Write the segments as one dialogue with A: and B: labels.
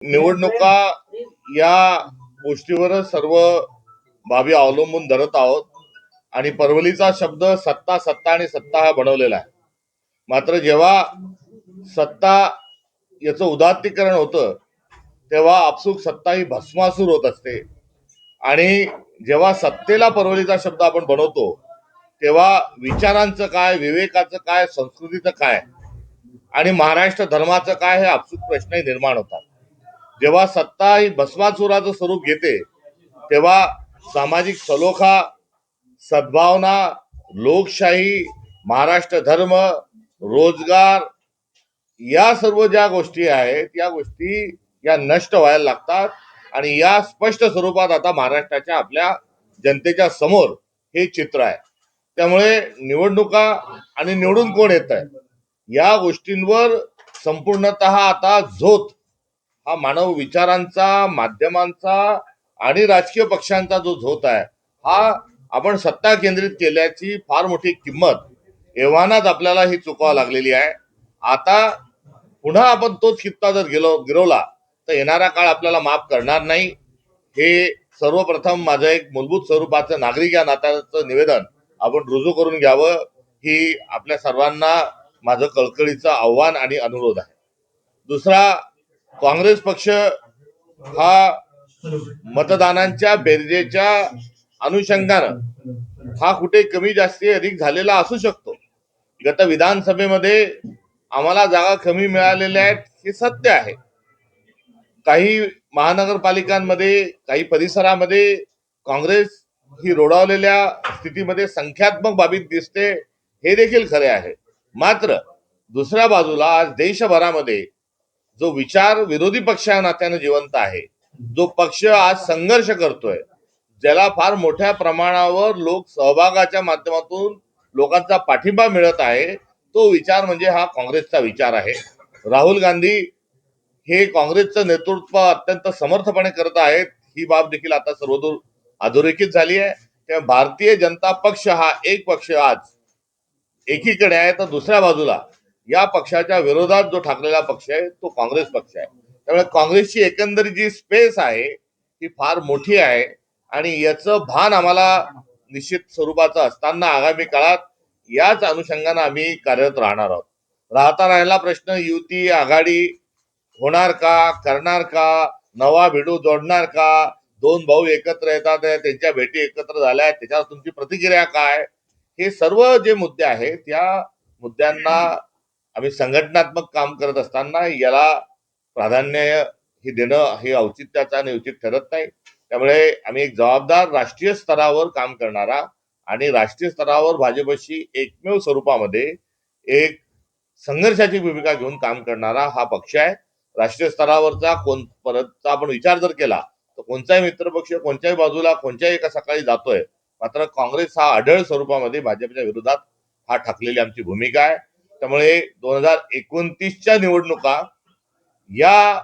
A: निवडणुका या गोष्टीवरच सर्व बाबी अवलंबून धरत आहोत आणि परवलीचा शब्द सत्ता सत्ता आणि सत्ता हा बनवलेला आहे. मात्र जेव्हा सत्ता याचं उदात्तीकरण होतं तेव्हा आपसूक सत्ता ही भस्मासूर होत असते आणि जेव्हा सत्तेला परवलीचा शब्द आपण बनवतो तेव्हा विचारांचं काय, विवेकाचं काय, संस्कृतीचं काय आणि महाराष्ट्र धर्माचं काय हे आपसूक प्रश्नही निर्माण होतात. जेव्हा सत्ता ही भस्मासुराचं स्वरूप घेते तेव्हा सामाजिक सलोखा, सद्भावना, लोकशाही, महाराष्ट्र धर्म, रोजगार या सर्व ज्या गोष्टी आहेत या गोष्टी या नष्ट व्हायला लागतात आणि या स्पष्ट स्वरूपात आता महाराष्ट्राच्या आपल्या जनतेच्या समोर हे चित्र आहे. त्यामुळे निवडणुका आणि निवडून कोण येत आहे या गोष्टींवर संपूर्णतः आता झोत हा मानव विचारांचा, माध्यमांचा आणि राजकीय पक्षांचा जो झोत आहे हा आपण सत्ता केंद्रित केल्याची फार मोठी किंमत एव्हानाच आपल्याला ही चुकावं लागलेली आहे. आता पुन्हा आपण तोच कित्ता जर गिरवला तर येणारा काळ आपल्याला माफ करणार नाही. हे सर्वप्रथम माझं एक मूलभूत स्वरूपाचं नागरिक या नात्याचं निवेदन आपण रुजू करून घ्यावं ही आपल्या सर्वांना माझं कळकळीचं आव्हान आणि अनुरोध आहे. दुसरा, काँग्रेस पक्ष हा मतदानांच्या बेरजेच्या अनुषंगानं हा कुठे कमी जास्ती अधिक झालेला असू शकतो. गत विधानसभेमध्ये आम्हाला जागा कमी मिळालेल्या आहेत हे सत्य आहे. काही महानगरपालिकांमध्ये, काही परिसरामध्ये काँग्रेस ही रोडावलेल्या स्थितीमध्ये संख्यात्मक बाबीत दिसते हे देखील खरे आहे. मात्र दुसऱ्या बाजूला आज देशभरामध्ये जो विचार विरोधी पक्ष या नात्यानं जिवंत आहे, जो पक्ष आज संघर्ष करतोय, ज्याला फार मोठ्या प्रमाणावर लोक सहभागाच्या माध्यमातून लोकांचा पाठिंबा मिळत आहे, तो विचार म्हणजे हा काँग्रेसचा विचार आहे. राहुल गांधी हे काँग्रेसचं नेतृत्व अत्यंत समर्थपणे करत आहेत ही बाब देखील आता सर्वदूर अधोरेखित झाली आहे. तेव्हा भारतीय जनता पक्ष हा एक पक्ष आज एकीकडे आहे तर दुसऱ्या बाजूला या पक्षाच्या विरोधात जो ठाकलेला पक्ष आहे तो काँग्रेस पक्ष आहे. त्यामुळे काँग्रेसची एकंदरीत जी स्पेस आहे ती फार मोठी आहे आणि याचं भान आम्हाला निश्चित स्वरूपाचं असताना आगामी काळात याच अनुषंगाने आम्ही कार्यरत राहणार आहोत. राहता राहिला प्रश्न युती आघाडी होणार का, करणार का, नवा भिडू जोडणार का, दोन भाऊ एकत्र येतात त्यांच्या भेटी एकत्र झाल्या त्याच्यावर तुमची प्रतिक्रिया काय, हे सर्व जे मुद्दे आहेत या मुद्द्यांना आम्ही संघटनात्मक काम करत असताना याला प्राधान्य हे देणं हे औचित्याचं आणि उचित ठरत नाही. त्यामुळे आम्ही एक जबाबदार राष्ट्रीय स्तरावर काम करणारा आणि राष्ट्रीय स्तरावर भाजपशी एकमेव स्वरूपामध्ये एक संघर्षाची भूमिका घेऊन काम करणारा हा पक्ष आहे. राष्ट्रीय स्तरावरचा परतचा आपण विचार जर केला तर कोणताही मित्रपक्ष कोणत्याही बाजूला कोणत्याही एका सकाळी जातोय, मात्र काँग्रेस हा आढळ स्वरूपामध्ये भाजपच्या विरोधात हा ठाकलेली आमची भूमिका आहे. त्यामुळे 2029च्या निवडणुका या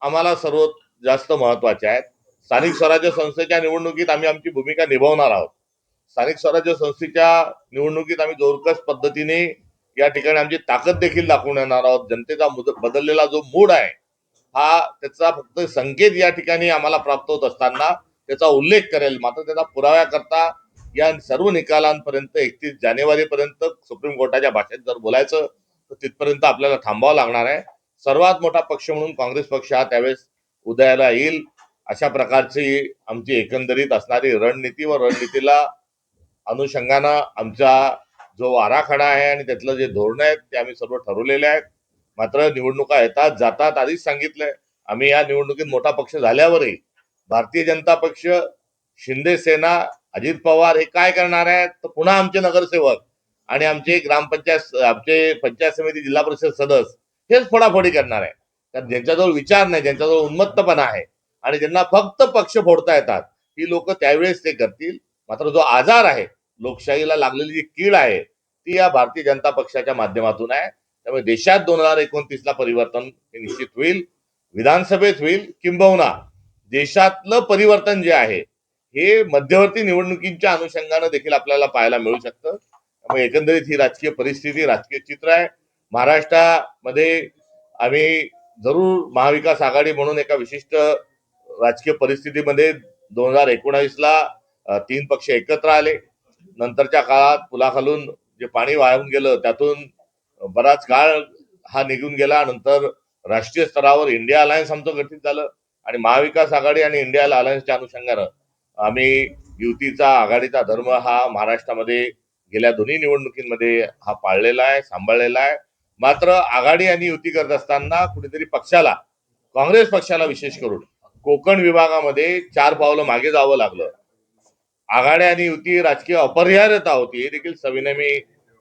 A: आम्हाला सर्वात जास्त महत्वाच्या आहेत. स्थानिक स्वराज्य संस्थेच्या निवडणुकीत आम्ही आमची भूमिका निभावणार आहोत. स्थानिक स्वराज्य संस्थेच्या निवडणुकीत आम्ही जोरकस पद्धतीने या ठिकाणी आमची ताकद देखील दाखवून येणार आहोत. जनतेचा बदललेला जो मूड आहे हा त्याचा फक्त संकेत या ठिकाणी आम्हाला प्राप्त होत असताना त्याचा उल्लेख करेल, मात्र त्याचा पुराव्याकरता या सर्व निकालांपर्यंत 31 जानेवारीपर्यंत सुप्रीम कोर्टाच्या भाषेत जर बोलायचं तर तिथपर्यंत आपल्याला थांबावं लागणार आहे. सर्वात मोठा पक्ष म्हणून काँग्रेस पक्ष हा त्यावेळेस उदयाला येईल अशा प्रकारची आमची एकंदरीत असणारी रणनीती व रणनीतीला अनुषंगानं आमचा जो आराखडा आहे आणि त्यातलं जे धोरण आहेत ते आम्ही सर्व ठरवलेले आहेत. मात्र निवडणुका येतात जातात, आधीच सांगितलंय आम्ही या निवडणुकीत मोठा पक्ष झाल्यावरही भारतीय जनता पक्ष, शिंदे सेना, अजित पवार हे काय करणार आहेत तर पुन्हा आमचे नगरसेवक आणि आमचे ग्रामपंचायत, आमचे पंचायत समिती, जिल्हा परिषद सदस्य हेच फोडाफोडी करणार आहे. कारण ज्यांच्याजवळ विचार नाही, ज्यांच्याजवळ उन्मत्तपणा आहे आणि ज्यांना फक्त पक्ष फोडता येतात ही लोक त्यावेळेस ते करतील. मात्र जो आजार आहे, लोकशाहीला लागलेली जी कीड आहे ती या भारतीय जनता पक्षाच्या माध्यमातून आहे. त्यामुळे देशात 2029ला परिवर्तन हे निश्चित होईल, विधानसभेत होईल, किंबहुना देशातलं परिवर्तन जे आहे हे मध्यवर्ती निवडणुकींच्या अनुषंगानं देखील आपल्याला पाहायला मिळू शकतं. त्यामुळे एकंदरीत ही राजकीय परिस्थिती, राजकीय चित्र आहे. महाराष्ट्रामध्ये आम्ही जरूर महाविकास आघाडी म्हणून एका विशिष्ट राजकीय परिस्थितीमध्ये 2019ला 3 पक्ष एकत्र आले. नंतरच्या काळात पुलाखालून जे पाणी वाहून गेलं त्यातून बराच काळ हा निघून गेला. नंतर राष्ट्रीय स्तरावर इंडिया अलायन्स आमचं गठीत झालं आणि महाविकास आघाडी आणि इंडिया अलायन्सच्या अनुषंगानं आम्ही युतीचा आघाडीचा धर्म हा महाराष्ट्रामध्ये गेल्या दोन्ही निवडणुकींमध्ये हा पाळलेला आहे, सांभाळलेला आहे. मात्र आघाडी आणि युती करत असताना कुठेतरी पक्षाला, काँग्रेस पक्षाला विशेष करून कोकण विभागामध्ये 4 पावलं मागे जावं लागलं. आघाड्या आणि युती राजकीय अपरिहार्यता होती हे देखील सविनय मी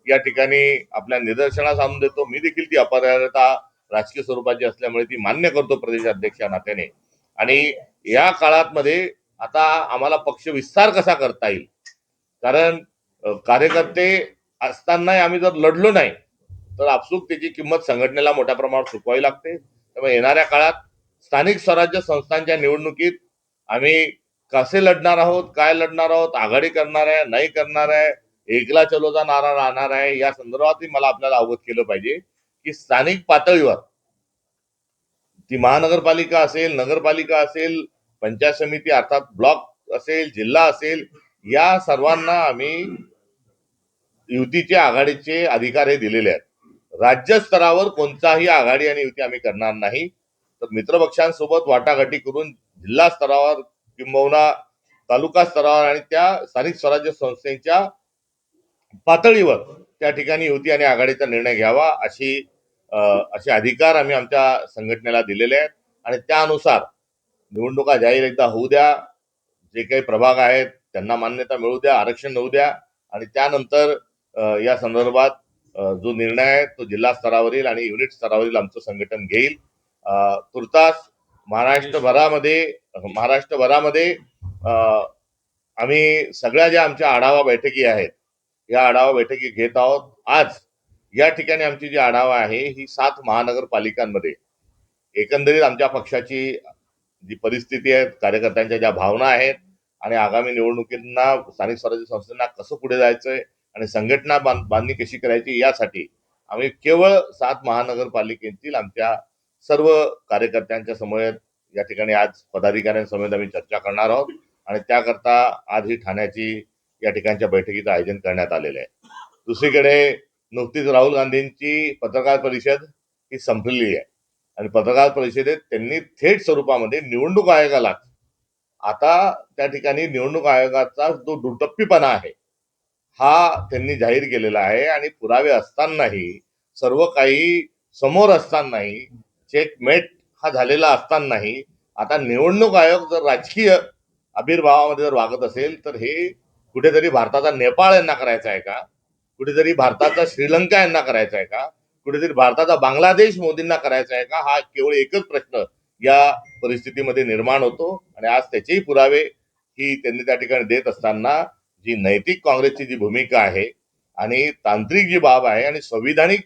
A: या ठिकाणी आपल्या निदर्शनास आणून देतो. मी देखील ती अपरिहार्यता राजकीय स्वरूपाची असल्यामुळे ती मान्य करतो प्रदेशाध्यक्ष नात्याने. आणि या काळात मध्ये आता आम्हाला पक्ष विस्तार कसा करता येईल, कारण कार्यकर्ते असतानाही आम्ही जर लढलो नाही तर आपसूक त्याची किंमत संघटनेला मोठ्या प्रमाणात चुकवावी लागते. त्यामुळे येणाऱ्या काळात स्थानिक स्वराज्य संस्थांच्या निवडणुकीत आम्ही कसे लढणार आहोत, काय लढणार आहोत, आघाडी करणार आहे, नाही करणार आहे, एकला चलोचा नारा राहणार आहे, या संदर्भातही मला आपल्याला अवगत केलं पाहिजे की स्थानिक पातळीवर ती महानगरपालिका असेल, नगरपालिका असेल, पंचायत समिती अर्थात ब्लॉक असेल, जिल्हा असेल, या सर्वांना आम्ही युतीचे आघाडीचे अधिकार हे दिलेले आहेत. राज्य स्तरावर कोणताही आघाडी आणि युती आम्ही करणार नाही. तर मित्रपक्षांसोबत वाटाघाटी करून जिल्हा स्तरावर किंबहुना तालुका स्तरावर आणि त्या स्थानिक स्वराज्य संस्थेच्या पातळीवर त्या ठिकाणी युती आणि आघाडीचा निर्णय घ्यावा असे अधिकार आम्ही आमच्या संघटनेला दिलेले आहेत. आणि त्यानुसार निवडणुका जाहीर एकदा होऊ द्या, जे काही प्रभाग आहेत त्यांना मान्यता मिळू द्या, आरक्षण होऊ द्या आणि त्यानंतर या संदर्भात जो निर्णय आहे तो जिल्हा स्तरावरील आणि युनिट स्तरावरील आमचं संघटन घेईल. तुर्तास महाराष्ट्रभरामध्ये आम्ही सगळ्या ज्या आमच्या आढावा बैठकी आहेत या आढावा बैठकी घेत आहोत. आज या ठिकाणी आमची जी आढावा आहे ही 7 महानगरपालिकांमध्ये एकंदरीत आमच्या पक्षाची जी परिस्थिती आहे, कार्यकर्त्यांच्या ज्या भावना आहेत आणि आगामी निवडणुकींना स्थानिक स्वराज्य संस्थांना कसं पुढे जायचंय आणि संघटना बांधणी कशी करायची यासाठी आम्ही केवळ 7 महानगरपालिकेतील आमच्या सर्व कार्यकर्त्यांच्या समवेत या ठिकाणी आज पदाधिकाऱ्यांसमवेत आम्ही चर्चा करणार आहोत आणि त्याकरता आज ही ठाण्याची या ठिकाणच्या बैठकीचं आयोजन करण्यात आलेलं आहे. दुसरीकडे नुकतीच राहुल गांधींची पत्रकार परिषद ही संपलेली आहे आणि पत्रकार परिषदेत त्यांनी थेट स्वरूपामध्ये निवडणूक आयोगाला आता त्या ठिकाणी निवडणूक आयोगाचा जो दुटप्पीपणा आहे हा त्यांनी जाहीर केलेला आहे आणि पुरावे असतानाही, सर्व काही समोर असतानाही, चेकमेट हा झालेला असतानाही आता निवडणूक आयोग जर राजकीय आविर्भावामध्ये जर वागत असेल तर हे कुठेतरी भारताचा नेपाळ यांना करायचा आहे का, कुठेतरी भारताचा श्रीलंका यांना करायचा आहे का, कुठेतरी भारताचा बांगलादेश मोदींना करायचा आहे का, हा केवळ एकच प्रश्न या परिस्थितीमध्ये निर्माण होतो. आणि आज त्याचेही पुरावे ही त्यांनी त्या ठिकाणी देत असताना जी नैतिक काँग्रेसची जी भूमिका आहे आणि तांत्रिक जी बाब आहे आणि संविधानिक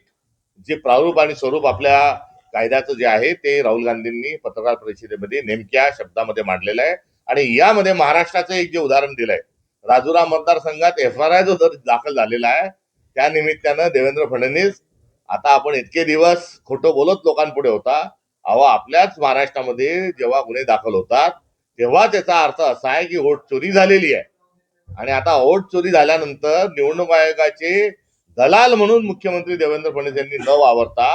A: जे प्रारूप आणि स्वरूप आपल्या कायद्याचं जे आहे ते राहुल गांधींनी पत्रकार परिषदेमध्ये नेमक्या शब्दामध्ये मांडलेलं आहे. आणि यामध्ये महाराष्ट्राचं एक जे उदाहरण दिलंय, राजुरा मतदारसंघात FRI जो दाखल झालेला आहे त्या निमित्तानं देवेंद्र फडणवीस आता आपण इतके दिवस खोटं बोलत लोकांपुढे होता, अहो आपल्याच महाराष्ट्रामध्ये जेव्हा गुन्हे दाखल होतात तेव्हा त्याचा अर्थ असा आहे की वोट चोरी झालेली आहे आणि आता वोट चोरी झाल्यानंतर निवडणूक आयोगाचे दलाल म्हणून मुख्यमंत्री देवेंद्र फडणवीस यांनी न वावरता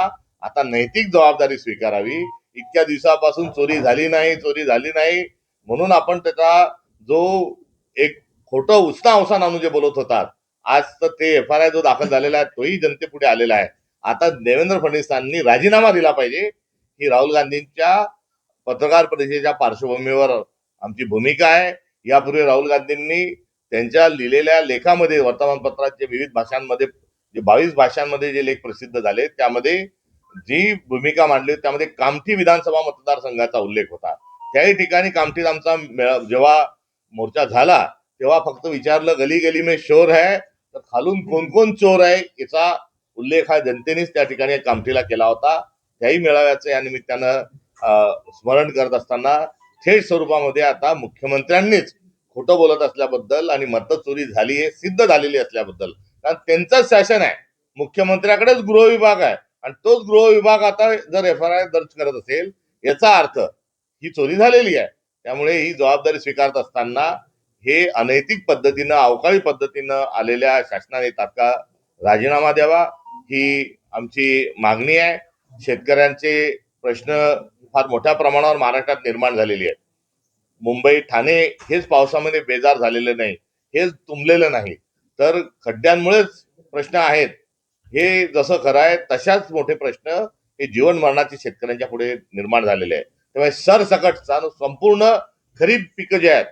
A: आता नैतिक जबाबदारी स्वीकारावी. इतक्या दिवसापासून चोरी झाली नाही म्हणून आपण त्याचा जो एक खोटं उसना अवसान आणून जे बोलत होतात, आज तर ते FRI जो दाखल झालेला आहे तोही जनतेपुढे आलेला आहे. आता देवेंद्र फडणवीसांनी राजीनामा दिला पाहिजे ही राहुल गांधींच्या पत्रकार परिषदेच्या पार्श्वभूमीवर आमची भूमिका आहे. यापूर्वी राहुल गांधींनी त्यांच्या लिहिलेल्या लेखामध्ये वर्तमानपत्रात जे विविध भाषांमध्ये जे 22 भाषांमध्ये जे लेख प्रसिद्ध झाले त्यामध्ये जी भूमिका मांडली त्यामध्ये कामठी विधानसभा मतदारसंघाचा उल्लेख होता. त्याही ठिकाणी कामठीत आमचा जेव्हा मोर्चा झाला तेव्हा फक्त विचारलं गली गली में शोर है, तर खालून कोण कोण चोर आहे याचा उल्लेख हा जनतेनेच त्या ठिकाणी कामठीला केला होता. त्याही मेळाव्याचं या निमित्तानं स्मरण करत असताना थेट स्वरूपामध्ये आता मुख्यमंत्र्यांनीच खोटं बोलत असल्याबद्दल आणि मतचोरी झाली हे सिद्ध झालेली असल्याबद्दल, कारण त्यांचंच शासन आहे, मुख्यमंत्र्याकडेच गृह विभाग आहे, आणि तोच गृह विभाग आता जर FIR दर्ज करत असेल, याचा अर्थ ही चोरी झालेली आहे. त्यामुळे ही जबाबदारी स्वीकारत असताना हे अनैतिक पद्धतीनं, अवकाळी पद्धतीनं आलेल्या शासनाने तात्काळ राजीनामा द्यावा, ही आमची मागणी आहे. शेतकऱ्यांचे प्रश्न फार मोठ्या प्रमाणावर महाराष्ट्रात निर्माण झालेली आहेत. मुंबई, ठाणे हेच पावसामध्ये बेजार झालेले नाही, हेच तुंबलेलं नाही, तर खड्ड्यांमुळेच प्रश्न आहेत. हे जसं खरं आहे तशाच मोठे प्रश्न हे जीवन मरणाचे शेतकऱ्यांच्या पुढे निर्माण झालेले आहे. त्यामुळे सरसकट संपूर्ण खरीप पिकं जे आहेत,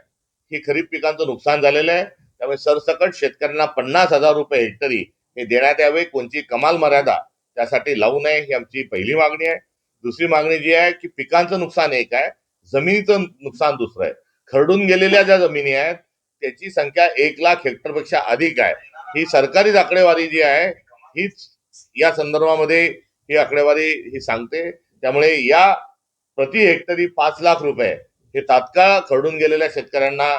A: ही खरीप पिकांचं नुकसान झालेलं आहे. त्यामुळे सरसकट शेतकऱ्यांना 50,000 रुपये हेक्टरी हे देण्यात यावे. कोणती कमाल मर्यादा त्यासाठी लावू नये, ही आमची पहिली मागणी आहे. दुसरी मागणी जी आहे की पिकांचं नुकसान एक आहे, जमिनीचं नुकसान दुसरं आहे. खरडून गेलेल्या ज्या जमिनी आहेत त्याची संख्या 1,00,000 हेक्टरपेक्षा अधिक आहे. ही सरकारी आकडेवारी जी आहे हीच या संदर्भामध्ये ही आकडेवारी ही सांगते. त्यामुळे या प्रति हेक्टरी 5,00,000 रुपये हे तात्काळ खरडून गेलेल्या शेतकऱ्यांना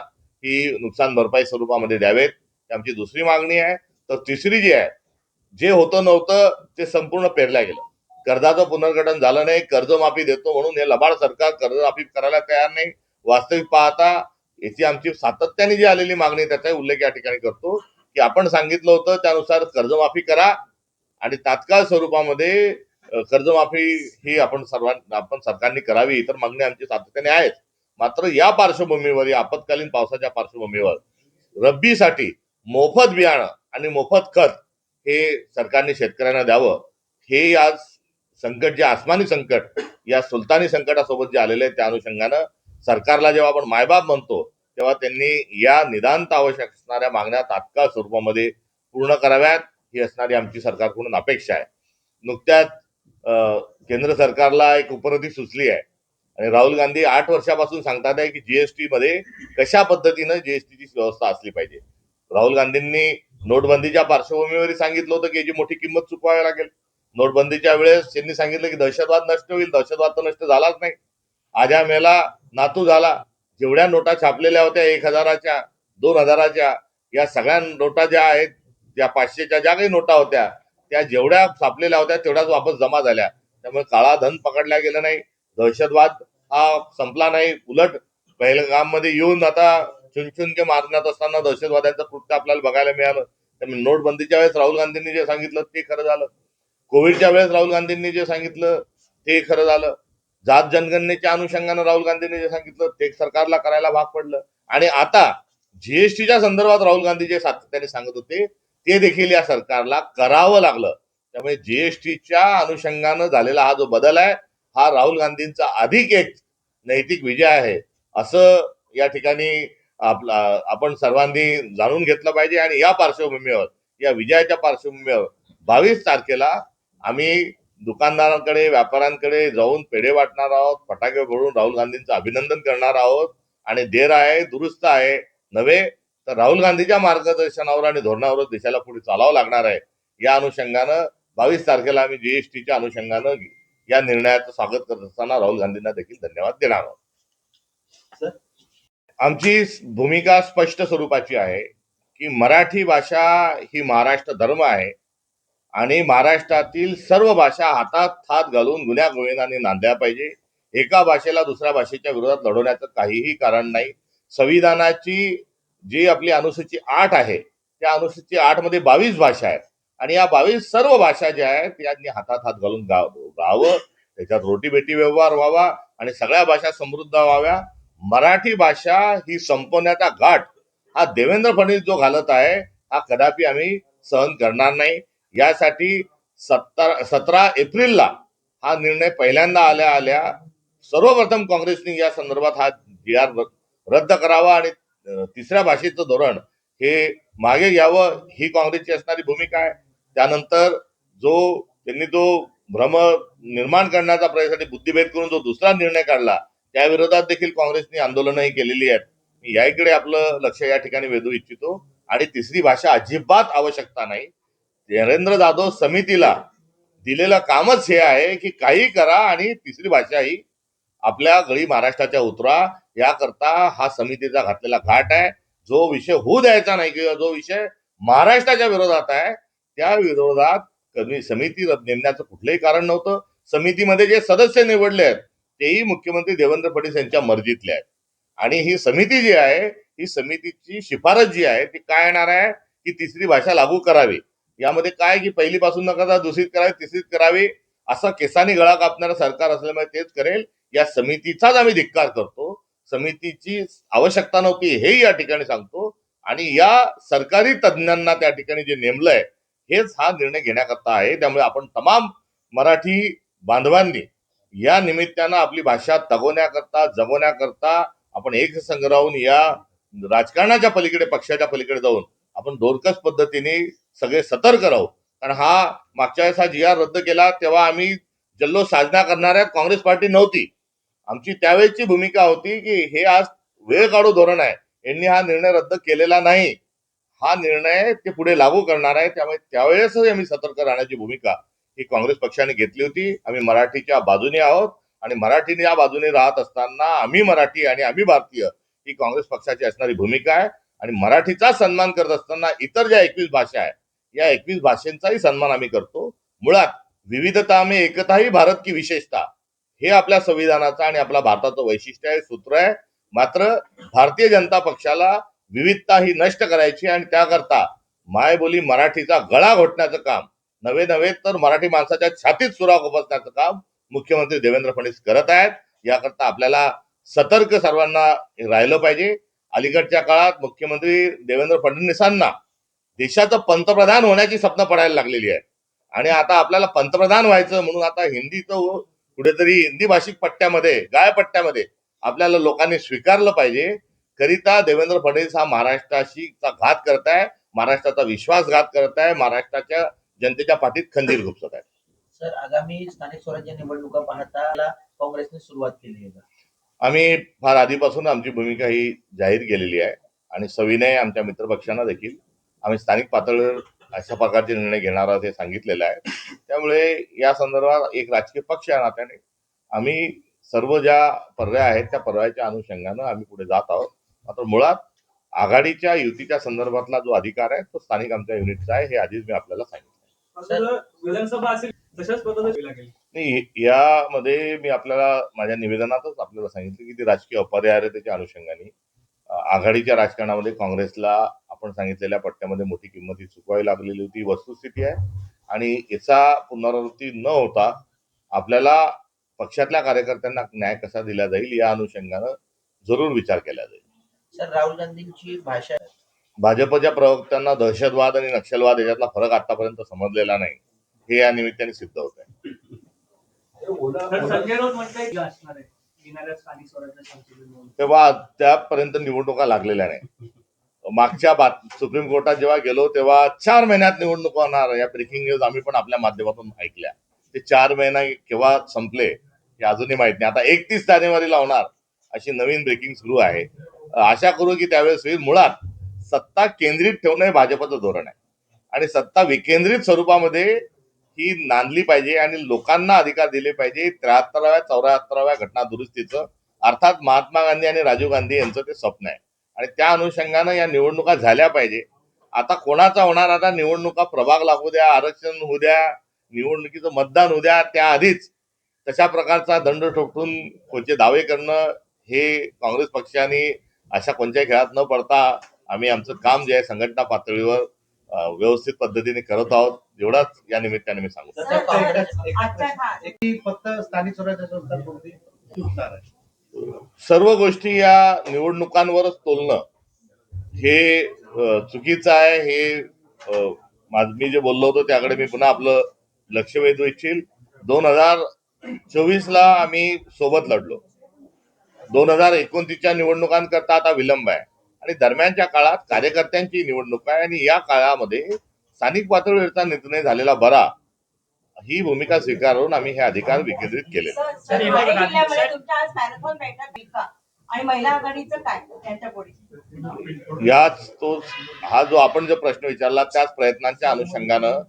A: ही नुकसान भरपाई स्वरूपामध्ये द्यावेत, ही आमची दुसरी मागणी आहे. तर तिसरी जी आहे, जे होतं नव्हतं ते संपूर्ण पेरल्या गेलं. कर्जाचं पुनर्गठन झालं नाही, कर्जमाफी देतो म्हणून हे लबाड सरकार कर्जमाफी करायला तयार नाही. वास्तविक पाहता याची आमची सातत्याने जी आलेली मागणी त्याचाही उल्लेख या ठिकाणी करतो की आपण सांगितलं होतं त्यानुसार कर्जमाफी करा आणि तात्काळ स्वरूपामध्ये कर्जमाफी ही आपण सरकारने करावी. इतर मागणी आमची सातत्याने आहेत. मात्र या पार्श्वभूमीवर, या आपत्कालीन पावसाच्या पार्श्वभूमीवर रब्बीसाठी मोफत बियाणं आणि मोफत खत हे सरकारने शेतकऱ्यांना द्यावं. हे आज संकट, जे आसमानी संकट या सुलतानी संकटासोबत जे आलेले आहे त्या अनुषंगानं सरकारला जेव्हा आपण मायबाप म्हणतो तेव्हा त्यांनी या निदांत आवश्यक असणाऱ्या मागण्या तात्काळ स्वरूपामध्ये पूर्ण कराव्यात, ही असणारी आमची सरकारकडून अपेक्षा आहे. नुकत्याच केंद्र सरकारला एक उपनदी सुचली आहे आणि राहुल गांधी 8 वर्षापासून सांगतात आहे की जीएसटी मध्ये कशा पद्धतीनं जीएसटीची व्यवस्था असली पाहिजे. राहुल गांधींनी नोटबंदीच्या पार्श्वभूमीवर सांगितलं होतं की याची मोठी किंमत चुकवावी लागेल. नोटबंदीच्या वेळेस त्यांनी सांगितलं की दहशतवाद नष्ट होईल, दहशतवाद तर नष्ट झालाच नाही. आजा मेला नातू झाला. जेवढ्या नोटा छापलेल्या होत्या 1,000च्या 2,000च्या, या सगळ्या नोटा ज्या आहेत, ज्या 500च्या ज्या काही नोटा होत्या त्या जेवढ्या छापलेल्या होत्या तेवढ्याच वापस जमा झाल्या. त्यामुळे काळा धन पकडल्या गेलं नाही, दहशतवाद हा संपला नाही. उलट पहलगाममध्ये येऊन आता चुनचुन के मारण्यात असताना दहशतवाद्यांचं कृत्य आपल्याला बघायला मिळालं. त्यामुळे नोटबंदीच्या वेळेस राहुल गांधींनी जे सांगितलं ते खरं झालं. कोविडच्या वेळेस राहुल गांधींनी जे सांगितलं ते खरं झालं. जात जनगणनेच्या अनुषंगानं राहुल गांधींनी जे सांगितलं ते सरकारला करायला भाग पडलं. आणि आता जीएसटीच्या संदर्भात राहुल गांधी जे सातत्याने सांगत होते ते देखील या सरकारला करावं लागलं. त्यामुळे जीएसटीच्या अनुषंगानं झालेला हा जो बदल आहे हा राहुल गांधींचा अधिक एक नैतिक विजय आहे, असं या ठिकाणी आपण सर्वांनी जाणून घेतलं पाहिजे. आणि या पार्श्वभूमीवर, या विजयाच्या पार्श्वभूमीवर 22 तारखेला आम्ही दुकानदारांकडे, व्यापाऱ्यांकडे जाऊन पेढे वाटणार आहोत, फटाके फोडून राहुल गांधींचं अभिनंदन करणार आहोत. आणि देर आहे दुरुस्त आहे नव्हे तर राहुल गांधीच्या मार्गदर्शनावर आणि धोरणावर देशाला पुढे चालावं लागणार आहे. या अनुषंगानं 22 तारखेला आम्ही जीएसटीच्या अनुषंगानं या निर्णयाचं स्वागत करत असताना राहुल गांधींना देखील धन्यवाद देणार आहोत. आमची भूमिका स्पष्ट स्वरूपाची आहे की मराठी भाषा ही महाराष्ट्र धर्म आहे आणि महाराष्ट्रातील सर्व भाषा हातात हात घालून गुन्ह्या गोविंदाने नांदल्या पाहिजे. एका भाषेला दुसऱ्या भाषेच्या विरोधात लढवण्याचं काहीही कारण नाही. संविधानाची जी आपली अनुसूची 8 आहे त्या अनुसूची 8 मध्ये 22 भाषा आहेत आणि या 22 सर्व भाषा ज्या आहेत यांनी हातात हात घालून राहावं, त्याच्यात रोटीबेटी व्यवहार व्हावा आणि सगळ्या भाषा समृद्ध व्हाव्या. मराठी भाषा ही संपवण्याचा घाट हा देवेंद्र फडणवीस जो घालत आहे हा कदापि आम्ही सहन करणार नाही. यासाठी 17 एप्रिलला हा निर्णय पहिल्यांदा आल्या सर्वप्रथम काँग्रेसने या संदर्भात हा GR रद्द करावा आणि तिसऱ्या भाषेचं धोरण हे मागे घ्यावं, ही काँग्रेसची असणारी भूमिका आहे. त्यानंतर त्यांनी जो भ्रम निर्माण करण्याचा प्रयत्नासाठी बुद्धिभेद करून जो दुसरा निर्णय काढला त्या विरोधात देखील काँग्रेसने आंदोलनही केलेली आहेत. मी याकडे आपलं लक्ष या ठिकाणी वेधू इच्छितो. आणि तिसरी भाषा अजिबात आवश्यकता नाही. नरेंद्र जाधव समितीला दिलेलं कामच हे आहे की काही करा आणि तिसरी भाषा ही आपल्या गळी महाराष्ट्राच्या उतरा. याकरता हा समितीचा घातलेला घाट आहे. जो विषय होऊ द्यायचा नाही किंवा जो विषय महाराष्ट्राच्या विरोधात आहे त्या विरोधात समिती नेमण्याचं कुठलंही कारण नव्हतं. समितीमध्ये जे सदस्य निवडले आहेत तेही मुख्यमंत्री देवेंद्र फडणवीस यांच्या मर्जीतले आहेत. आणि ही समिती जी आहे, ही समितीची शिफारस जी आहे ती काय येणार आहे की तिसरी भाषा लागू करावी. यामध्ये काय की पहिलीपासून न करता दुसरीत करावी, तिसरीत करावी, असं केसानी गळा कापणारं सरकार असल्यामुळे तेच करेल. या समितीचाच आम्ही धिक्कार करतो. समितीची आवश्यकता नव्हती हेही या ठिकाणी सांगतो. आणि या सरकारी तज्ज्ञांना त्या ठिकाणी जे नेमलंय हेच हा निर्णय घेण्याकरता आहे. त्यामुळे आपण तमाम मराठी बांधवांनी या निमित्तानं आपली भाषा तगवण्याकरता, जगवण्याकरता आपण एक संघ राहून या राजकारणाच्या पलीकडे, पक्षाच्या पलीकडे जाऊन आपण दोरकस पद्धतीने सगळे सतर्क राहू. कारण हा मागच्या वेळेस हा जी आर रद्द केला तेव्हा आम्ही जल्लोष साजरा करणाऱ्या काँग्रेस पार्टी नव्हती. आमची त्यावेळेची भूमिका होती की हे आज वेळ काढू धोरण आहे. यांनी हा निर्णय रद्द केलेला नाही, हा निर्णय ते पुढे लागू करणार आहे. त्यामुळे त्यावेळेसच आम्ही सतर्क राहण्याची भूमिका ही काँग्रेस पक्षाने घेतली होती. आम्ही मराठीच्या बाजूने आहोत आणि मराठीने या बाजूने राहत असताना आम्ही मराठी आणि आम्ही भारतीय ही काँग्रेस पक्षाची असणारी भूमिका आहे. आणि मराठीचा सन्मान करत असताना इतर ज्या 21 भाषा आहेत या 21 भाषांचाही सन्मान आम्ही करतो. मुळात विविधता में एकता ही भारत की विशेषता हे आपल्या संविधानाचं आणि आपल्या भारताचं वैशिष्ट्य आहे, सूत्र आहे. मात्र भारतीय जनता पक्षाला विविधता ही नष्ट करायची आणि त्याकरता मायबोली मराठीचा गळा घोटण्याचं काम, नव्हे नव्हे तर मराठी माणसाच्या छातीत सुराख उपसण्याचं काम मुख्यमंत्री देवेंद्र फडणवीस करत आहेत. याकरता आपल्याला सतर्क सर्वांना राहिलं पाहिजे. अलीकडच्या काळात मुख्यमंत्री देवेंद्र फडणवीसांना देशाचं पंतप्रधान होण्याची स्वप्न पडायला लागलेली आहे. आणि आता आपल्याला पंतप्रधान व्हायचं म्हणून आता हिंदीचं कुठेतरी हिंदी भाषिक पट्ट्यामध्ये, गाळपट्ट्यामध्ये आपल्याला लोकांनी स्वीकारलं पाहिजे. करिता देवेंद्र फडणवीस हा महाराष्ट्राशी घात करताय, महाराष्ट्राचा विश्वासघात करताय, महाराष्ट्राच्या जनतेच्या पाठीत खंजीर घुसत आहे.
B: सर, आगामी स्थानिक स्वराज्य निवडणुका पाहता काँग्रेसने सुरुवात केली आहे.
A: आम्ही फार आधीपासून आमची भूमिका ही जाहीर केलेली आहे आणि सविनय आमच्या मित्रपक्षांना देखील आम्ही स्थानिक पातळीवर अशा प्रकारचे निर्णय घेणार आहोत हे सांगितलेलं आहे. त्यामुळे या संदर्भात एक राजकीय पक्ष या नात्याने आम्ही सर्व ज्या पर्याय आहेत त्या पर्यायाच्या अनुषंगानं आम्ही पुढे जात आहोत. मात्र मुळात आघाडीच्या युतीच्या संदर्भातला जो अधिकार आहे तो स्थानिक आमच्या युनिटचा आहे, हे आधीच मी आपल्याला सांगितलं.
C: विधानसभा असेल तशाच पद्धतीने लागेल.
A: नाही, यामध्ये मी आपल्याला माझ्या निवेदनातच आपल्याला सांगितलं की ती राजकीय अपरिहार्यतेच्या अनुषंगाने आघाडीच्या राजकारणामध्ये काँग्रेसला आपण सांगितलेल्या पट्ट्यामध्ये मोठी किंमत ही चुकवावी लागलेली होती, वस्तुस्थिती आहे. आणि याचा पुनरावृत्ती न होता आपल्याला पक्षातल्या कार्यकर्त्यांना न्याय कसा दिला जाईल या अनुषंगानं जरूर विचार केला जाईल.
B: सर, राहुल गांधींची भाषा
A: भाजपच्या प्रवक्त्यांना दहशतवाद आणि नक्षलवाद याच्यातला फरक आतापर्यंत समजलेला नाही, हे या निमित्ताने सिद्ध होत आहे.
C: संजय राऊत म्हणताय की असणार आहे येणाऱ्या स्थानिक स्वराज्य संसदेत.
A: तेव्हा त्यापर्यंत निवडणुका लागलेल्या नाही. मागच्या सुप्रीम कोर्टात जेव्हा गेलो तेव्हा 4 महिन्यात निवडणूक होणार या ब्रेकिंग न्यूज आम्ही पण आपल्या माध्यमातून ऐकल्या. ते 4 महिने केव्हा संपले हे अजूनही माहित नाही. आता 31 जानेवारीला होणार अशी नवीन ब्रेकिंग सुरू आहे. आशा करू की त्यावेळेस होईल. मुळात सत्ता केंद्रित ठेवणं हे भाजपचं धोरण आहे आणि सत्ता विकेंद्रित स्वरूपामध्ये ही नांदली पाहिजे आणि लोकांना अधिकार दिले पाहिजे. 73व्या 74व्या घटना दुरुस्तीचं, अर्थात महात्मा गांधी आणि राजीव गांधी यांचं ते स्वप्न आहे आणि त्या अनुषंगानं या निवडणुका झाल्या पाहिजे. आता कोणाचा होणार, आता निवडणुका प्रभाग लागू द्या, आरक्षण होऊ द्या, निवडणुकीचं मतदान होऊ द्या, त्याआधीच तशा प्रकारचा दंड ठोकून कोणते दावे करणं हे काँग्रेस पक्षाने अशा कोणत्याही खेळात न पडता आम्ही आमचं काम जे आहे संघटना पातळीवर व्यवस्थित पद्धतीने करत आहोत, एवढाच या निमित्ताने मी सांगतो.
D: फक्त स्थानिक स्वराज्य संस्था कोणती सुटणार आहे?
A: सर्व गोष्टी या निवडणुकांवरच तोलणं हे चुकीचं आहे. हे मी जे बोललो होतो त्याकडे मी पुन्हा आपलं लक्ष वेधू इच्छिल. 2024ला आम्ही सोबत लढलो, 2029च्या निवडणुकांकरता आता विलंब आहे आणि दरम्यानच्या काळात कार्यकर्त्यांची निवडणूक आहे आणि या काळामध्ये स्थानिक पातळीवरचा निर्णय झालेला बरा, ही भूमिका स्वीकारून आम्ही हे अधिकार विकेंद्रित केले.
E: आणि महिला आघाडीचं काय त्यांच्या पुढे
A: याच तो हा जो आपण जो प्रश्न विचारला त्याच प्रयत्नांच्या अनुषंगानं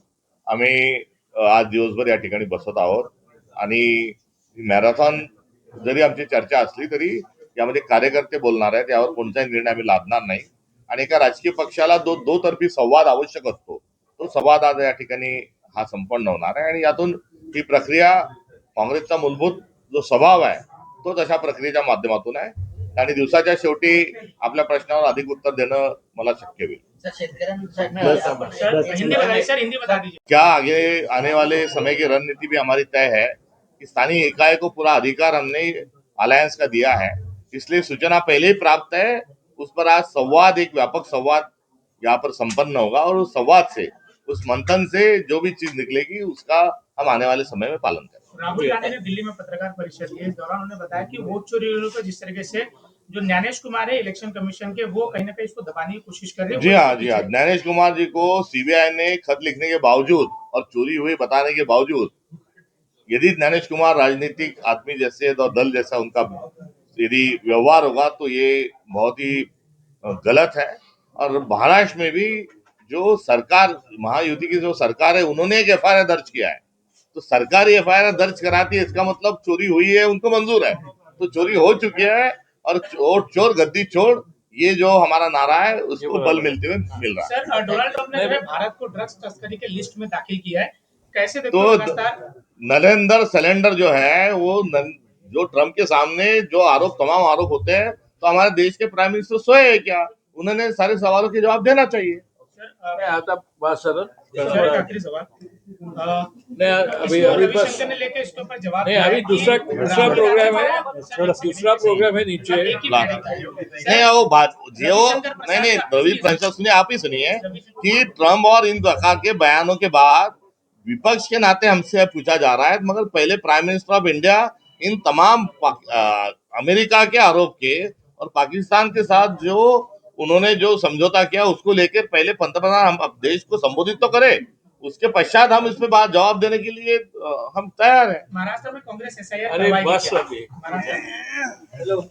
A: आम्ही आज दिवसभर या ठिकाणी बसत आहोत आणि मॅरेथॉन जरी आमची चर्चा असली तरी यामध्ये कार्यकर्ते बोलणार आहेत, यावर कोणताही निर्णय आम्ही लादणार नाही. आणि एका राजकीय पक्षाला दुतर्फी संवाद आवश्यक असतो, तो संवाद आज या ठिकाणी हा संपन्न होणार आहे आणि यातून ही प्रक्रिया काँग्रेसचा मूलभूत जो स्वभाव आहे तो तशा प्रक्रियेच्या माध्यमातून आहे आणि दिवसाच्या शेवटी आपल्या प्रश्नावर अधिक उत्तर देणं मला शक्य होईल.
B: सर शेतकऱ्यांसाठी
C: सर हिंदी बताइए, सर हिंदी बता दीजिए।
A: क्या आगे आने वाले समय की रणनीति भी हमारी तय है कि स्थानीय इकाई को पूरा अधिकार हमने अलायंस का दिया है, इसलिए सूचना पहले ही प्राप्त है। उस पर आज संवाद, एक व्यापक संवाद यहाँ पर संपन्न होगा और उस संवाद से, उस मंथन से जो भी चीज निकलेगी उसका हम आने वाले समय में पालन करेंगे।
C: राहुल गांधी ने दिल्ली में पत्रकार परिषद दी, इस दौरान उन्होंने बताया कि वोट चोरी वालों को जिस तरीके से जो ज्ञानेश कुमार है इलेक्शन कमीशन के, वो कहीं ना कहीं इसको दबाने की कोशिश कर रहे हैं।
A: जी हाँ, ज्ञानेश कुमार जी को सीबीआई ने खत लिखने के बावजूद और चोरी हुई बताने के बावजूद, यदि ज्ञानेश कुमार राजनीतिक आदमी जैसे और दल जैसा उनका यदि व्यवहार होगा तो ये बहुत ही गलत है। और महाराष्ट्र में भी जो सरकार, महायुति की जो सरकार है, उन्होंने एक एफआईआर दर्ज किया है, तो सरकार ही एफआईआर दर्ज कराती है, इसका मतलब चोरी हुई है, उनको मंजूर है। तो चोरी हो चुकी है और चोर गद्दी छोड़, ये जो हमारा नारा है उसको बल मिलते हुए मिल रहा है।
C: सर डोनाल्ड ट्रंप ने जो है भारत को ड्रग्स तस्करी के लिस्ट में दाखिल किया है, कैसे देखते
A: तो
C: हो लगातार?
A: नरेंद्र सिलेंडर जो है वो जो ट्रम्प के सामने जो तमाम आरोप होते हैं, तो हमारे देश के प्राइम मिनिस्टर सोए है क्या? उन्होंने सारे सवालों के जवाब देना चाहिए।
C: सर
F: आता बात सरल
C: सर, एक आखिरी सवाल
F: नहीं अभी
C: इसको
F: अभी बस
C: रविशंकर ने लेके इसके ऊपर जवाब
F: नहीं
C: दिया
F: अभी
C: है कि
F: दूसरा प्रोग्राम है, दूसरा प्रोग्राम है नीचे।
C: एक ही मिनट है।
A: नहीं वो बात जो नहीं रवि प्रसाद सुनिए, आप ही सुनिए कि ट्रम्प और इन प्रकार के बयानों के बाद विपक्ष के नाते हमसे पूछा जा रहा है, मगर पहले prime minister of India in तमाम अमेरिका के आरोप के और पाकिस्तान के साथ जो उन्होंने जो समझौता किया उसको लेकर पहले पंतप्रधान हम देश को संबोधित तो करें, उसके पश्चात हम इस पे बात जवाब देने के लिए हम तैयार हैं।
C: महाराष्ट्र में कांग्रेस SIR
F: अरे
C: करवाएगी
F: बस
C: क्या?
F: अभी
C: महाराष्ट्र में